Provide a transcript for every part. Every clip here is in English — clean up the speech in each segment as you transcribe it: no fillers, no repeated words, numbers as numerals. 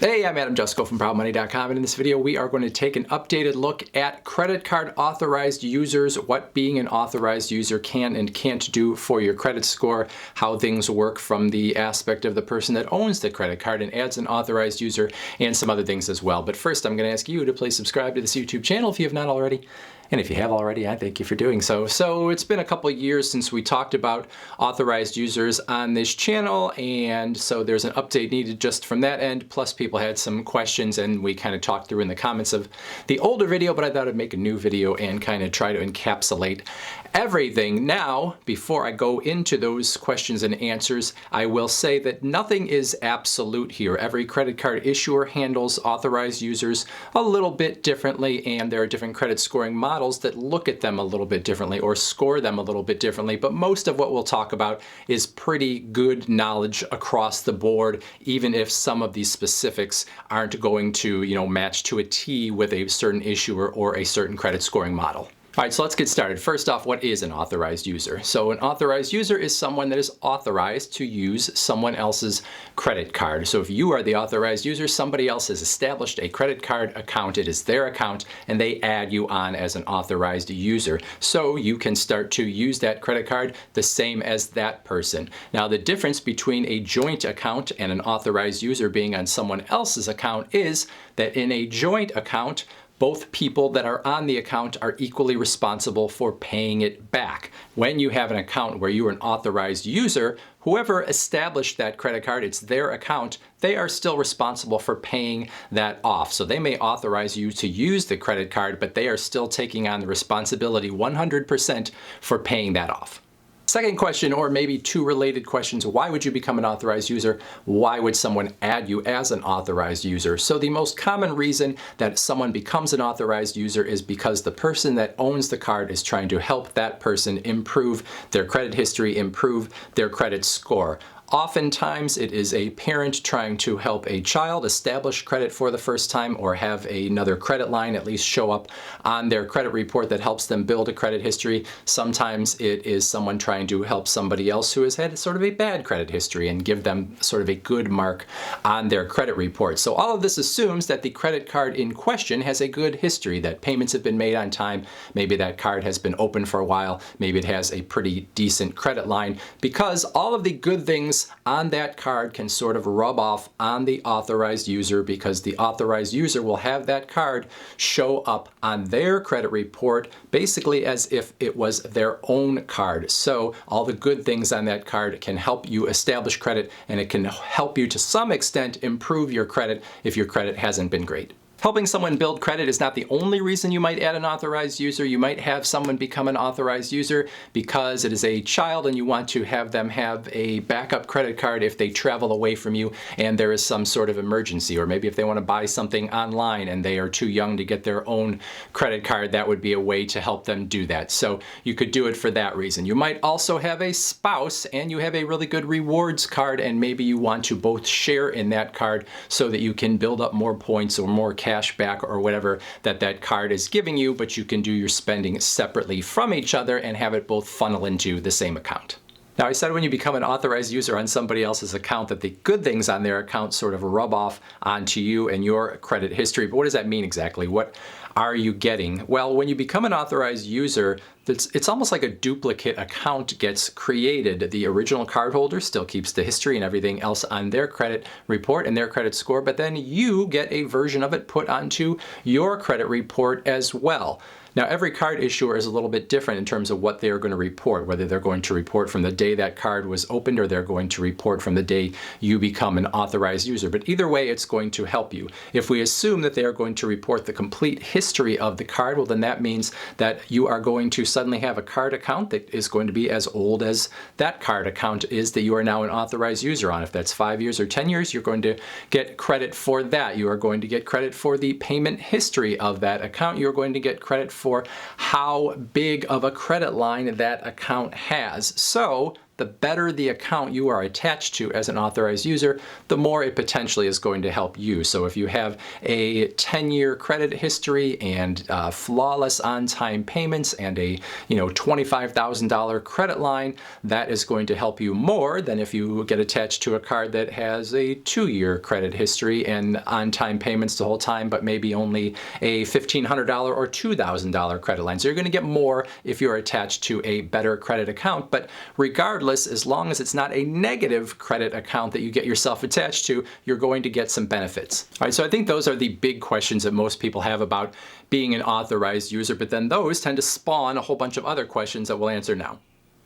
Hey, I'm Jusko from ProudMoney.com, and in this video we are going to take an updated look at credit card authorized users, what being an authorized user can and can't do for your credit score, how things work from the aspect of the person that owns the credit card and adds an authorized user, and some other things as well. But first, I'm going to ask you to please subscribe to this YouTube channel if you have not already. And if you have already, I thank you for doing so. So it's been a couple of years since we talked about authorized users on this channel, and so there's an update needed just from that end. Plus people had some questions and we kind of talked through in the comments of the older video, but I thought I'd make a new video and kind of try to encapsulate everything. Now, before I go into those questions and answers, I will say that nothing is absolute here. Every credit card issuer handles authorized users a little bit differently, and there are different credit scoring models that look at them a little bit differently or score them a little bit differently. But most of what we'll talk about is pretty good knowledge across the board, even if some of these specifics aren't going to, match to a T with a certain issuer or a certain credit scoring model. All right, so let's get started. First off, what is an authorized user? So an authorized user is someone that is authorized to use someone else's credit card. So if you are the authorized user, somebody else has established a credit card account, it is their account, and they add you on as an authorized user. So you can start to use that credit card the same as that person. Now, the difference between a joint account and an authorized user being on someone else's account is that in a joint account, both people that are on the account are equally responsible for paying it back. When you have an account where you are an authorized user, whoever established that credit card, it's their account, they are still responsible for paying that off. So they may authorize you to use the credit card, but they are still taking on the responsibility 100% for paying that off. Second question, or maybe two related questions: why would you become an authorized user? Why would someone add you as an authorized user? So the most common reason that someone becomes an authorized user is because the person that owns the card is trying to help that person improve their credit history, improve their credit score. Oftentimes, it is a parent trying to help a child establish credit for the first time or have another credit line at least show up on their credit report that helps them build a credit history. Sometimes it is someone trying to help somebody else who has had sort of a bad credit history and give them sort of a good mark on their credit report. So all of this assumes that the credit card in question has a good history, that payments have been made on time, maybe that card has been open for a while, maybe it has a pretty decent credit line, because all of the good things on that card can sort of rub off on the authorized user, because the authorized user will have that card show up on their credit report basically as if it was their own card. So all the good things on that card can help you establish credit, and it can help you to some extent improve your credit if your credit hasn't been great. Helping someone build credit is not the only reason you might add an authorized user. You might have someone become an authorized user because it is a child and you want to have them have a backup credit card if they travel away from you and there is some sort of emergency. Or maybe if they want to buy something online and they are too young to get their own credit card, that would be a way to help them do that. So you could do it for that reason. You might also have a spouse and you have a really good rewards card, and maybe you want to both share in that card so that you can build up more points or more cash back or whatever that card is giving you, but you can do your spending separately from each other and have it both funnel into the same account. Now, I said when you become an authorized user on somebody else's account that the good things on their account sort of rub off onto you and your credit history. But what does that mean exactly? What are you getting? Well, when you become an authorized user, it's almost like a duplicate account gets created. The original cardholder still keeps the history and everything else on their credit report and their credit score, but then you get a version of it put onto your credit report as well. Now, every card issuer is a little bit different in terms of what they are going to report, whether they're going to report from the day that card was opened or they're going to report from the day you become an authorized user. But either way, it's going to help you. If we assume that they are going to report the complete history of the card, well, then that means that you are going to suddenly have a card account that is going to be as old as that card account is that you are now an authorized user on. If that's 5 years or 10 years, you're going to get credit for that. You are going to get credit for the payment history of that account. You're going to get credit for how big of a credit line that account has. So the better the account you are attached to as an authorized user, the more it potentially is going to help you. So if you have a 10-year credit history and flawless on-time payments and a $25,000 credit line, that is going to help you more than if you get attached to a card that has a 2-year credit history and on-time payments the whole time, but maybe only a $1,500 or $2,000 credit line. So you're going to get more if you're attached to a better credit account. But regardless, as long as it's not a negative credit account that you get yourself attached to, you're going to get some benefits. All right, so I think those are the big questions that most people have about being an authorized user, but then those tend to spawn a whole bunch of other questions that we'll answer now.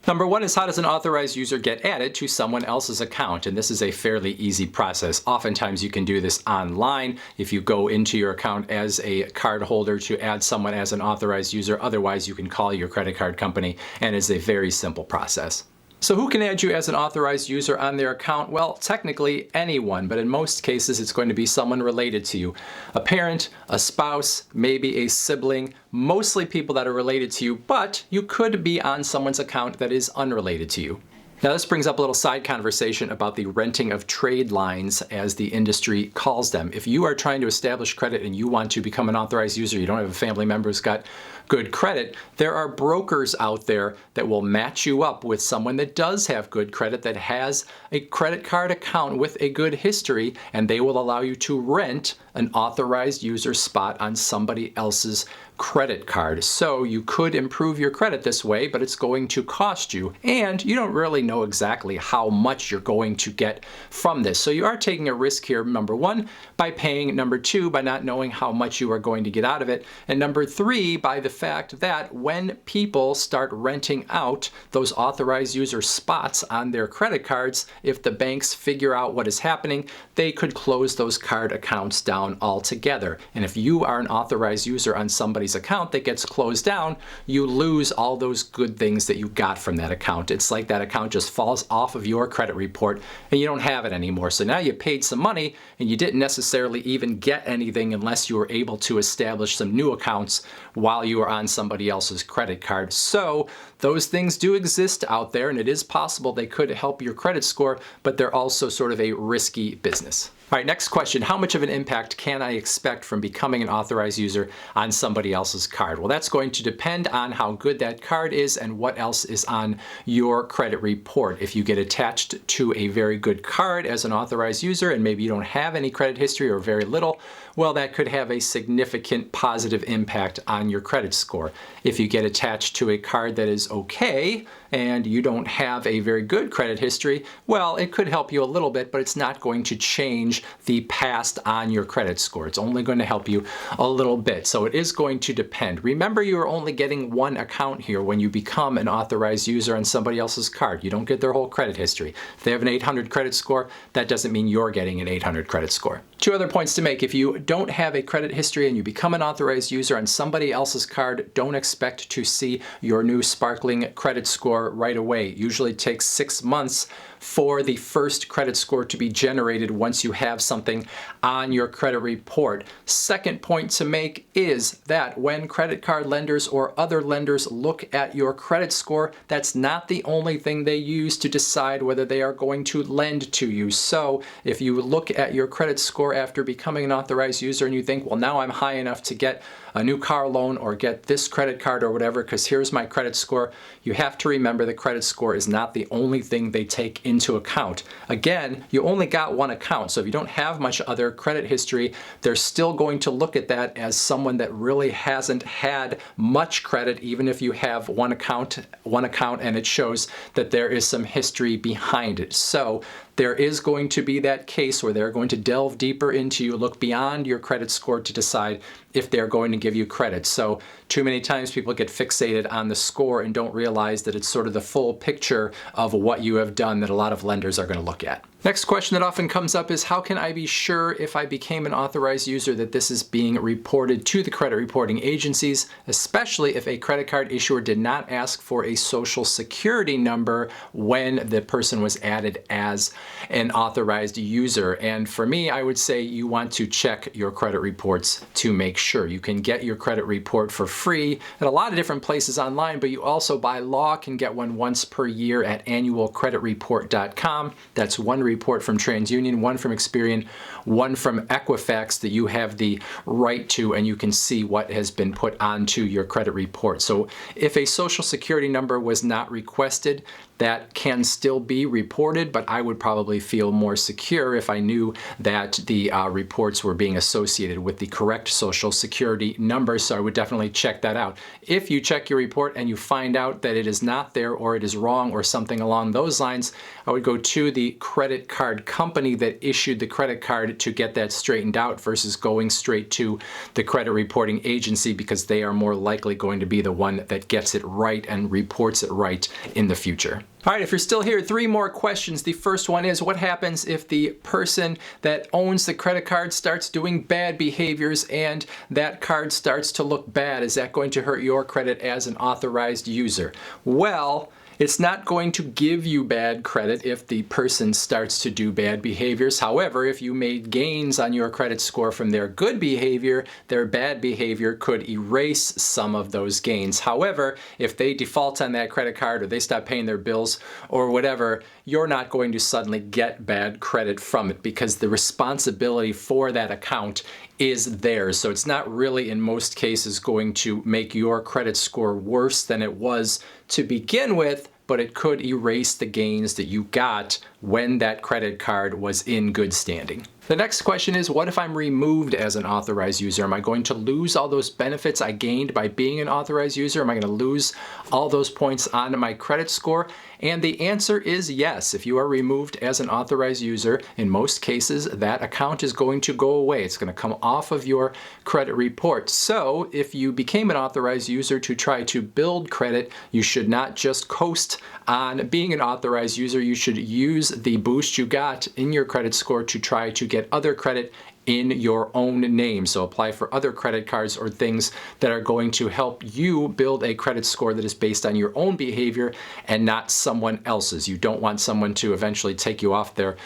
Number one is, how does an authorized user get added to someone else's account? And this is a fairly easy process. Oftentimes you can do this online if you go into your account as a card holder to add someone as an authorized user. Otherwise, you can call your credit card company, and it's a very simple process. So who can add you as an authorized user on their account? Well, technically anyone, but in most cases it's going to be someone related to you. A parent, a spouse, maybe a sibling, mostly people that are related to you, but you could be on someone's account that is unrelated to you. Now this brings up a little side conversation about the renting of trade lines, as the industry calls them. If you are trying to establish credit and you want to become an authorized user, you don't have a family member who's got good credit, there are brokers out there that will match you up with someone that does have good credit, that has a credit card account with a good history, and they will allow you to rent an authorized user spot on somebody else's credit card. So you could improve your credit this way, but it's going to cost you, and you don't really know exactly how much you're going to get from this. So you are taking a risk here, number one, by paying, number two, by not knowing how much you are going to get out of it, and number three, by the fact that when people start renting out those authorized user spots on their credit cards, if the banks figure out what is happening, they could close those card accounts down altogether. And if you are an authorized user on somebody's account that gets closed down, you lose all those good things that you got from that account. It's like that account just falls off of your credit report and you don't have it anymore. So now you paid some money and you didn't necessarily even get anything unless you were able to establish some new accounts while you were on somebody else's credit card. So those things do exist out there, and it is possible they could help your credit score, but they're also sort of a risky business. All right, next question. How much of an impact can I expect from becoming an authorized user on somebody else's card? Well, that's going to depend on how good that card is and what else is on your credit report. If you get attached to a very good card as an authorized user and maybe you don't have any credit history or very little, well, that could have a significant positive impact on your credit score. If you get attached to a card that is okay and you don't have a very good credit history, well, it could help you a little bit, but it's not going to change the past on your credit score. It's only going to help you a little bit. So it is going to depend. Remember, you are only getting one account here when you become an authorized user on somebody else's card. You don't get their whole credit history. If they have an 800 credit score, that doesn't mean you're getting an 800 credit score. Two other points to make. If you don't have a credit history and you become an authorized user on somebody else's card, don't expect to see your new sparkling credit score right away. It usually takes 6 months for the first credit score to be generated once you have something on your credit report. Second point to make is that when credit card lenders or other lenders look at your credit score, that's not the only thing they use to decide whether they are going to lend to you. So if you look at your credit score after becoming an authorized user and you think, well, now I'm high enough to get a new car loan or get this credit card or whatever because here's my credit score, you have to remember the credit score is not the only thing they take into account. Again, you only got one account, so if you don't have much other credit history, they're still going to look at that as someone that really hasn't had much credit, even if you have one account and it shows that there is some history behind it. So there is going to be that case where they're going to delve deeper into you, look beyond your credit score to decide if they're going to give you credit. So too many times people get fixated on the score and don't realize that it's sort of the full picture of what you have done that a lot of lenders are going to look at. Next question that often comes up is, how can I be sure if I became an authorized user that this is being reported to the credit reporting agencies, especially if a credit card issuer did not ask for a social security number when the person was added as an authorized user. And for me, I would say you want to check your credit reports to make sure. You can get your credit report for free at a lot of different places online, but you also by law can get one once per year at annualcreditreport.com. That's one report from TransUnion, one from Experian, one from Equifax that you have the right to, and you can see what has been put onto your credit report. So if a social security number was not requested, that can still be reported, but I would probably feel more secure if I knew that the reports were being associated with the correct social security number, so I would definitely check that out. If you check your report and you find out that it is not there or it is wrong or something along those lines, I would go to the credit card company that issued the credit card to get that straightened out versus going straight to the credit reporting agency, because they are more likely going to be the one that gets it right and reports it right in the future. All right, if you're still here, 3 more questions. The first one is, what happens if the person that owns the credit card starts doing bad behaviors and that card starts to look bad? Is that going to hurt your credit as an authorized user? Well, it's not going to give you bad credit if the person starts to do bad behaviors. However, if you made gains on your credit score from their good behavior, their bad behavior could erase some of those gains. However, if they default on that credit card or they stop paying their bills or whatever, you're not going to suddenly get bad credit from it because the responsibility for that account is theirs. So it's not really in most cases going to make your credit score worse than it was to begin with, but it could erase the gains that you got when that credit card was in good standing. The next question is, what if I'm removed as an authorized user? Am I going to lose all those benefits I gained by being an authorized user? Am I going to lose all those points on my credit score? And the answer is yes. If you are removed as an authorized user, in most cases, that account is going to go away. It's going to come off of your credit report. So if you became an authorized user to try to build credit, you should not just coast on being an authorized user. You should use the boost you got in your credit score to try to get other credit in your own name. So apply for other credit cards or things that are going to help you build a credit score that is based on your own behavior and not someone else's. You don't want someone to eventually take you off their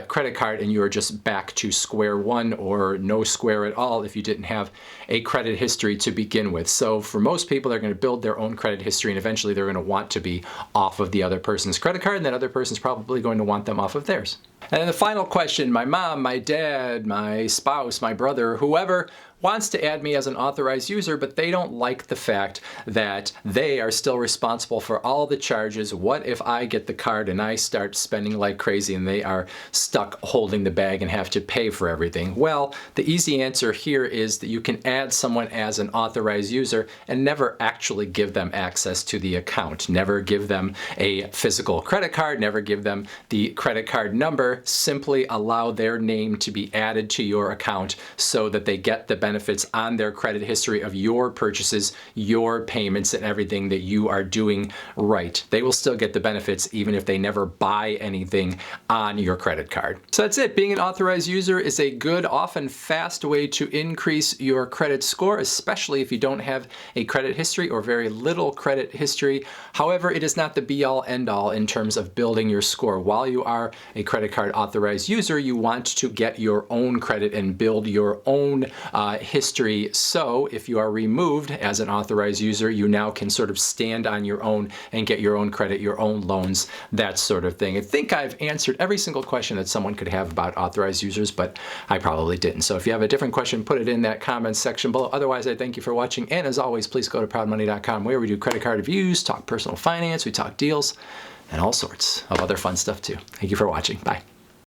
credit card and you are just back to square one or no square at all if you didn't have a credit history to begin with. So for most people, they're going to build their own credit history and eventually they're going to want to be off of the other person's credit card, and that other person's probably going to want them off of theirs. And then the final question, my mom, my dad, my spouse, my brother, whoever wants to add me as an authorized user, but they don't like the fact that they are still responsible for all the charges. What if I get the card and I start spending like crazy and they are stuck holding the bag and have to pay for everything? Well, the easy answer here is that you can add someone as an authorized user and never actually give them access to the account. Never give them a physical credit card, never give them the credit card number. Simply allow their name to be added to your account so that they get the benefits on their credit history of your purchases, your payments, and everything that you are doing right. They will still get the benefits even if they never buy anything on your credit card. So that's it. Being an authorized user is a good, often fast way to increase your credit score, especially if you don't have a credit history or very little credit history. However, it is not the be-all, end-all in terms of building your score. While you are a credit card authorized user, you want to get your own credit and build your own history. So if you are removed as an authorized user, you now can sort of stand on your own and get your own credit, your own loans, that sort of thing. I think I've answered every single question that someone could have about authorized users, but I probably didn't. So if you have a different question, put it in that comments section below. Otherwise, I thank you for watching. And as always, please go to proudmoney.com where we do credit card reviews, talk personal finance, we talk deals, and all sorts of other fun stuff too. Thank you for watching. Bye.